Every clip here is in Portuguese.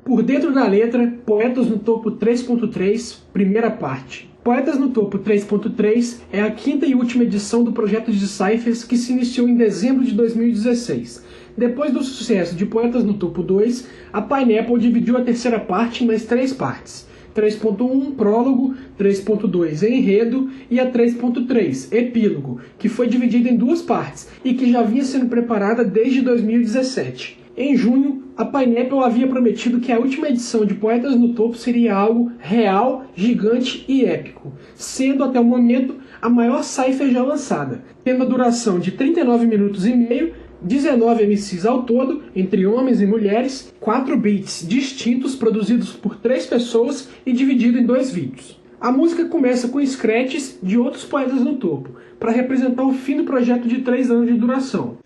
Por dentro da letra, Poetas no Topo 3.3, primeira parte. Poetas no Topo 3.3 é a quinta e última edição do projeto de cyphers que se iniciou em dezembro de 2016. Depois do sucesso de Poetas no Topo 2, a Pineapple dividiu a terceira parte em mais 3 partes. 3.1, Prólogo, 3.2, Enredo e a 3.3, Epílogo, que foi dividida em 2 partes e que já vinha sendo preparada desde 2017. Em junho, a Pineapple havia prometido que a última edição de Poetas no Topo seria algo real, gigante e épico, sendo até o momento a maior cypher já lançada, tendo a duração de 39 minutos e meio, 19 MCs ao todo, entre homens e mulheres, 4 beats distintos produzidos por 3 pessoas e dividido em 2 vídeos. A música começa com scratches de outros poetas no topo, para representar o fim do projeto de 3 anos de duração.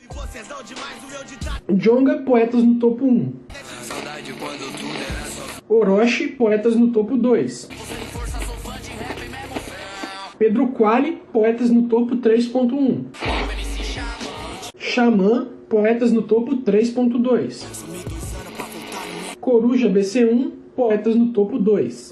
Djonga, Poetas no Topo 1. Orochi, Poetas no Topo 2. Pedro Quali, Poetas no Topo 3.1. Xamã, Poetas no Topo 3.2. Coruja BC1, Poetas no Topo 2.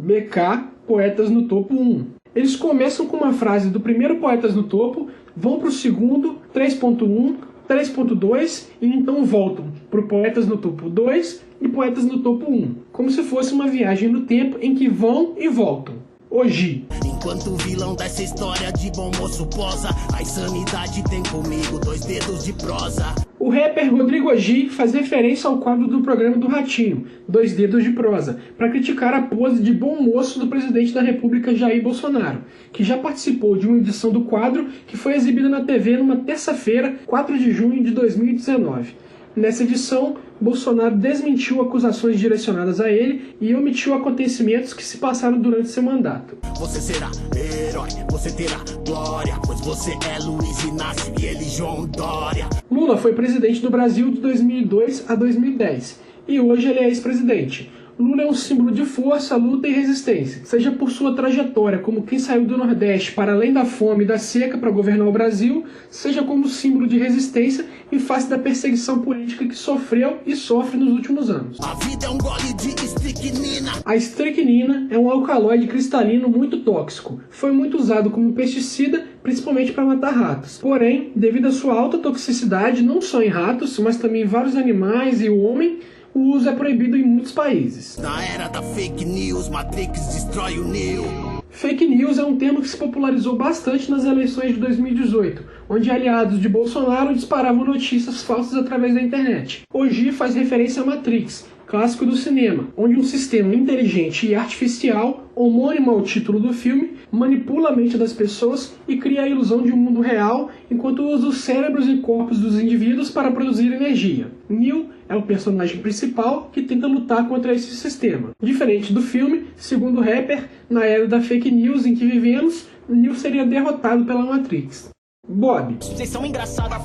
BK, Poetas no Topo 1. Eles começam com uma frase do primeiro Poetas no Topo, vão para o segundo, 3.1, 3.2 e então voltam para o Poetas no Topo 2 e Poetas no Topo 1, como se fosse uma viagem no tempo em que vão e voltam. Oji. Enquanto o vilão dessa história de bom moço posa, a insanidade tem comigo 2 dedos de prosa. O rapper Rodrigo Oji faz referência ao quadro do programa do Ratinho, 2 dedos de prosa, para criticar a pose de bom moço do presidente da República Jair Bolsonaro, que já participou de uma edição do quadro que foi exibida na TV numa terça-feira, 4 de junho de 2019. Nessa edição, Bolsonaro desmentiu acusações direcionadas a ele e omitiu acontecimentos que se passaram durante seu mandato. Você será herói, você terá glória, pois você é Luiz Inácio e ele João Dória. Lula foi presidente do Brasil de 2002 a 2010 e hoje ele é ex-presidente. Lula é um símbolo de força, luta e resistência, seja por sua trajetória como quem saiu do Nordeste para além da fome e da seca para governar o Brasil, seja como símbolo de resistência em face da perseguição política que sofreu e sofre nos últimos anos. A vida é um gole de estricnina. A estricnina é um alcaloide cristalino muito tóxico. Foi muito usado como pesticida, principalmente para matar ratos. Porém, devido à sua alta toxicidade, não só em ratos, mas também em vários animais e o homem, o uso é proibido em muitos países. Na era da fake news, Matrix destrói o Neo. Fake news é um termo que se popularizou bastante nas eleições de 2018, onde aliados de Bolsonaro disparavam notícias falsas através da internet. Oji faz referência a Matrix, clássico do cinema, onde um sistema inteligente e artificial, homônimo ao título do filme, manipula a mente das pessoas e cria a ilusão de um mundo real, enquanto usa os cérebros e corpos dos indivíduos para produzir energia. Neo é o personagem principal que tenta lutar contra esse sistema. Diferente do filme, segundo o rapper, na era da fake news em que vivemos, Neo seria derrotado pela Matrix. Bob. Vocês são engraçados,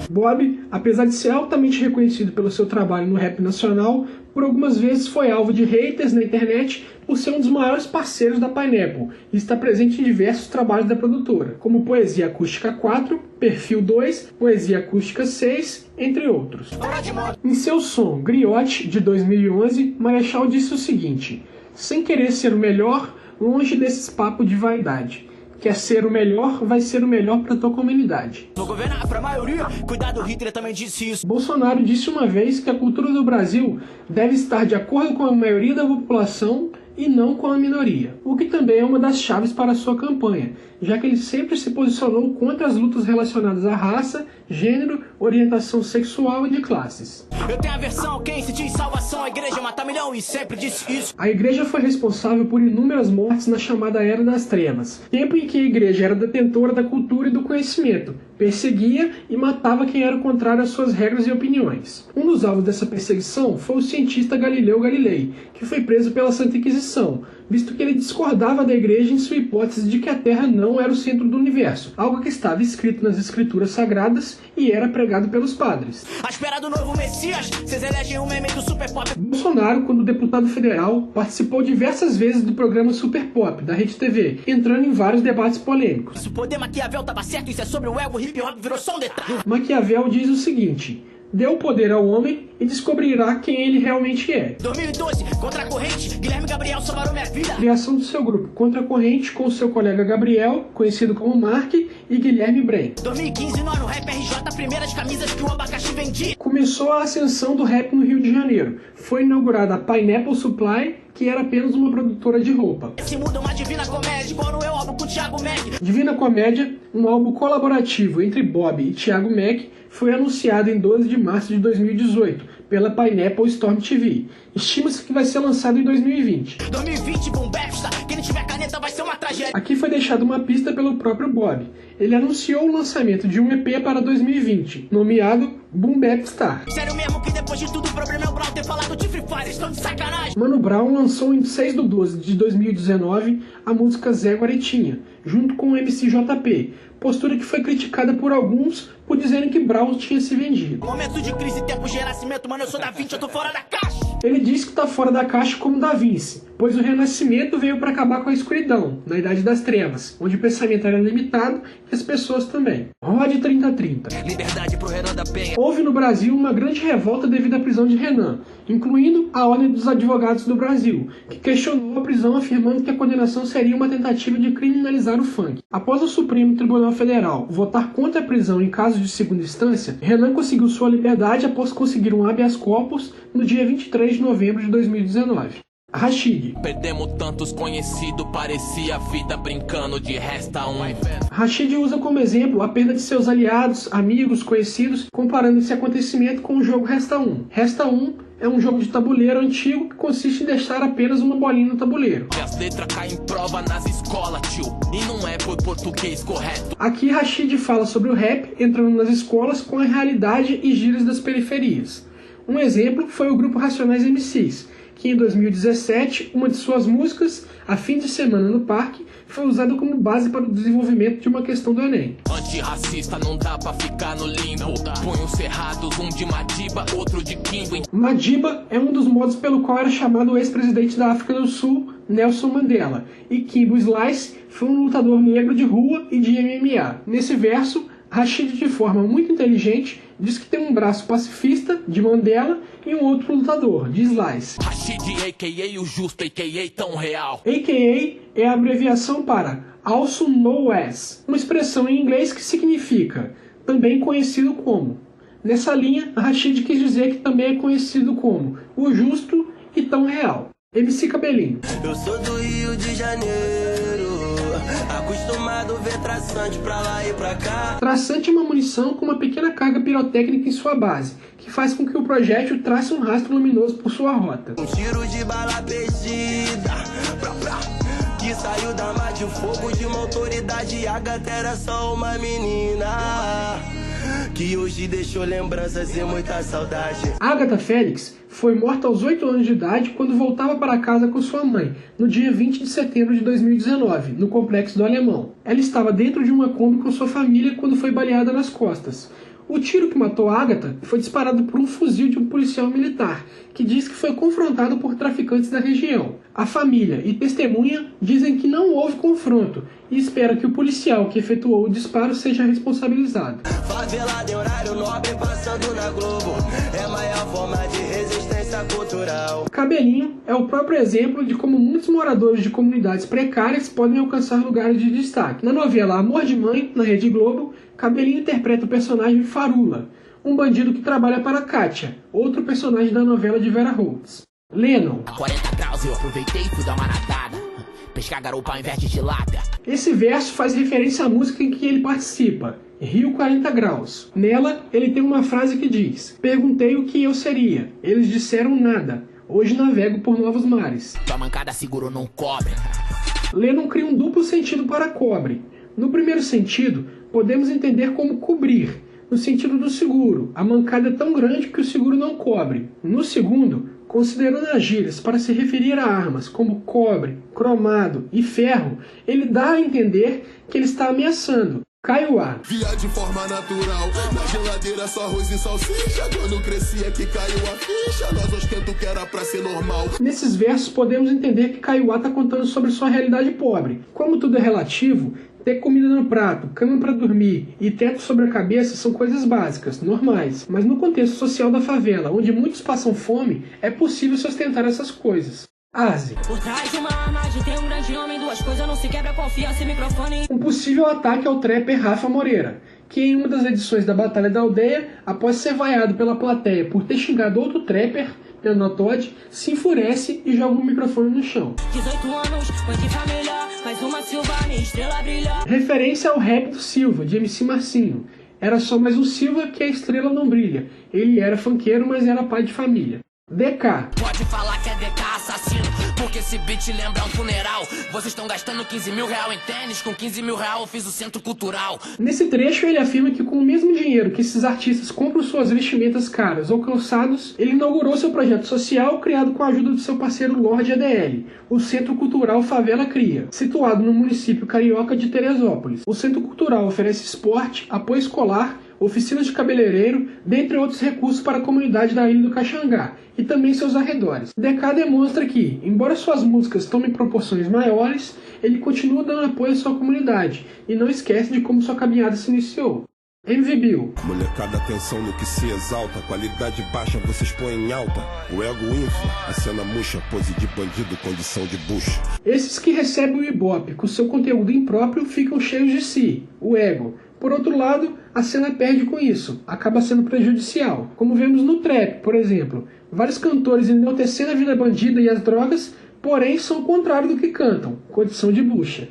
Bob, apesar de ser altamente reconhecido pelo seu trabalho no rap nacional, por algumas vezes foi alvo de haters na internet por ser um dos maiores parceiros da Pineapple e está presente em diversos trabalhos da produtora, como Poesia Acústica 4, Perfil 2, Poesia Acústica 6, entre outros. Em seu som Griote, de 2011, Marechal disse o seguinte: sem querer ser o melhor, longe desses papos de vaidade. Quer ser o melhor, vai ser o melhor para tua comunidade. Vou governar pra maioria, cuidado, Hitler também disse isso. Bolsonaro disse uma vez que a cultura do Brasil deve estar de acordo com a maioria da população e não com a minoria, o que também é uma das chaves para a sua campanha, já que ele sempre se posicionou contra as lutas relacionadas à raça, gênero, orientação sexual e de classes. Eu tenho aversão, quem se diz salvação, a igreja mata milhão e sempre disse isso. A igreja foi responsável por inúmeras mortes na chamada Era das Trevas, tempo em que a igreja era detentora da cultura e do conhecimento, perseguia e matava quem era contrário às suas regras e opiniões. Um dos alvos dessa perseguição foi o cientista Galileu Galilei, que foi preso pela Santa Inquisição, visto que ele discordava da igreja em sua hipótese de que a Terra não era o centro do universo, algo que estava escrito nas escrituras sagradas e era pregado pelos padres. A espera do novo Messias, vocês elegem um meme do Super Pop. Bolsonaro, quando deputado federal, participou diversas vezes do programa Super Pop, da Rede TV, entrando em vários debates polêmicos. Se o poder Maquiavel tava certo, isso é sobre o ego, hip hop virou só um detalhe. Maquiavel diz o seguinte: dê o poder ao homem e descobrirá quem ele realmente é. 2012, Contra a Corrente, Guilherme Gabriel salvaram minha vida. Criação do seu grupo Contra a Corrente com seu colega Gabriel, conhecido como Mark, e Guilherme Brem. 2015, nós no Rap RJ, primeiras camisas que o abacaxi vendia. Começou a ascensão do rap no Rio de Janeiro. Foi inaugurada a Pineapple Supply, que era apenas uma produtora de roupa. Se muda uma Divina Comédia, igual no eu álbum com o Thiago Mac. Divina Comédia, um álbum colaborativo entre Bob e Thiago Mac, foi anunciado em 12 de março de 2018 pela Pineapple Storm TV. Estima-se que vai ser lançado em 2020. 2020, Boom Bapsta, quem não tiver caneta vai ser uma tragédia. Aqui foi deixada uma pista pelo próprio Bob. Ele anunciou o lançamento de um EP para 2020, nomeado Boom Bap Star. Sério mesmo que depois de tudo o problema é o Brown ter falado de Free Fire, estão de sacanagem. Mano Brown lançou em 6/12 de 2019 a música Zé Guaretinha, junto com o MC JP, postura que foi criticada por alguns por dizerem que Brown tinha se vendido. Momento de crise, tempo de renascimento, mano, eu sou da Vinci, eu tô fora da caixa. Ele disse que está fora da caixa como Da Vinci, pois o Renascimento veio para acabar com a escuridão, na Idade das Trevas, onde o pensamento era limitado e as pessoas também. Rod 3030. Liberdade pro Renan da Penha. Houve no Brasil uma grande revolta devido à prisão de Renan, incluindo a Ordem dos Advogados do Brasil, que questionou a prisão afirmando que a condenação seria uma tentativa de criminalizar o funk. Após o Supremo Tribunal Federal votar contra a prisão em caso de segunda instância, Renan conseguiu sua liberdade após conseguir um habeas corpus no dia 23 de novembro de 2019. Rashid. Perdemos tantos conhecidos, parecia a vida brincando de resta um. Rashid usa como exemplo a perda de seus aliados, amigos, conhecidos, comparando esse acontecimento com o jogo Resta 1. Resta 1 é um jogo de tabuleiro antigo que consiste em deixar apenas uma bolinha no tabuleiro. E as letras caem em prova nas escolas, tio, e não é por português correto. Aqui Rashid fala sobre o rap entrando nas escolas com a realidade e gírias das periferias. Um exemplo foi o grupo Racionais MCs, que em 2017, uma de suas músicas, A Fim de Semana no Parque, foi usada como base para o desenvolvimento de uma questão do Enem. Antirracista não dá pra ficar no limbo. Punhos cerrados, um de Madiba, outro de Kimbo. Madiba é um dos modos pelo qual era chamado o ex-presidente da África do Sul, Nelson Mandela, e Kimbo Slice foi um lutador negro de rua e de MMA. Nesse verso, Rashid, de forma muito inteligente, diz que tem um braço pacifista, de Mandela, e um outro lutador, de Slice. Rashid, a.k.a. o justo, a.k.a. tão real. A.k.a. é a abreviação para Also Known As, uma expressão em inglês que significa também conhecido como. Nessa linha, Rashid quis dizer que também é conhecido como o justo e tão real. MC Cabelinho. Eu sou do Rio de Janeiro, acostumado a ver traçante pra lá e pra cá. Traçante é uma munição com uma pequena carga pirotécnica em sua base, que faz com que o projétil trace um rastro luminoso por sua rota. Um tiro de bala perdida, que saiu da mar de fogo de uma autoridade. A gata era só uma menina, que hoje deixou lembranças e muita saudade. Agatha Félix foi morta aos 8 anos de idade quando voltava para casa com sua mãe, no dia 20 de setembro de 2019, no Complexo do Alemão. Ela estava dentro de uma Kombi com sua família quando foi baleada nas costas. O tiro que matou Agatha foi disparado por um fuzil de um policial militar, que diz que foi confrontado por traficantes da região. A família e testemunha dizem que não houve confronto e espera que o policial que efetuou o disparo seja responsabilizado. Favelada em horário nobre passando na Globo, é a maior forma de resistência cultural. Cabelinho é o próprio exemplo de como muitos moradores de comunidades precárias podem alcançar lugares de destaque. Na novela Amor de Mãe, na Rede Globo, Cabelinho interpreta o personagem Farula, um bandido que trabalha para Kátia, outro personagem da novela de Vera Holtz. Lennon. A 40 graus eu aproveitei e fui dar uma nadada. Pescar garupa ao invés de tilápia. Esse verso faz referência à música em que ele participa, Rio 40 Graus. Nela, ele tem uma frase que diz: perguntei o que eu seria, eles disseram nada, hoje navego por novos mares. Tua mancada segurou num cobre. Lennon cria um duplo sentido para cobre. No primeiro sentido, podemos entender como cobrir, no sentido do seguro. A mancada é tão grande que o seguro não cobre. No segundo, considerando as gírias para se referir a armas como cobre, cromado e ferro, ele dá a entender que ele está ameaçando. Kaiowá. Via de forma natural, na geladeira só arroz e salsicha. Quando crescia que caiu a ficha, nós ostento que era pra ser normal. Nesses versos podemos entender que Kaiowá está contando sobre sua realidade pobre. Como tudo é relativo, Ter comida no prato, cama para dormir e teto sobre a cabeça são coisas básicas, normais, mas no contexto social da favela, onde muitos passam fome, é possível sustentar essas coisas. Aze. Por trás de uma armagem tem um grande homem, duas coisas não se quebra, confiança e microfone. Um possível ataque ao trapper Rafa Moreira, que em uma das edições da Batalha da Aldeia, após ser vaiado pela plateia por ter xingado outro trapper, Menor Todd, se enfurece e joga o microfone no chão. 18 anos, mãe de família, mais uma Silva, minha estrela brilha. Referência ao rap do Silva, de MC Marcinho. Era só mais um Silva que a estrela não brilha. Ele era funkeiro, mas era pai de família. DK. Pode falar que é DK assassino, porque esse beat lembra um funeral. Vocês estão gastando 15 mil real em tênis, com 15 mil real eu fiz o centro cultural. Nesse trecho ele afirma que com o mesmo dinheiro que esses artistas compram suas vestimentas caras ou calçados, ele inaugurou seu projeto social criado com a ajuda de seu parceiro Lorde ADL, o Centro Cultural Favela Cria, situado no município carioca de Teresópolis. O Centro Cultural oferece esporte, apoio escolar, oficinas de cabeleireiro, dentre outros recursos para a comunidade da Ilha do Caxangá e também seus arredores. DK demonstra que, embora suas músicas tomem proporções maiores, ele continua dando apoio à sua comunidade e não esquece de como sua caminhada se iniciou. MVBio. Molecada, atenção no que se exalta. Qualidade baixa, vocês põem em alta. O ego infla, a cena murcha. Pose de bandido, condição de bucha. Esses que recebem o Ibope com seu conteúdo impróprio ficam cheios de si, o ego. Por outro lado, a cena perde com isso, acaba sendo prejudicial. Como vemos no trap, por exemplo. Vários cantores enaltecendo a vida bandida e as drogas, porém são o contrário do que cantam, condição de bucha.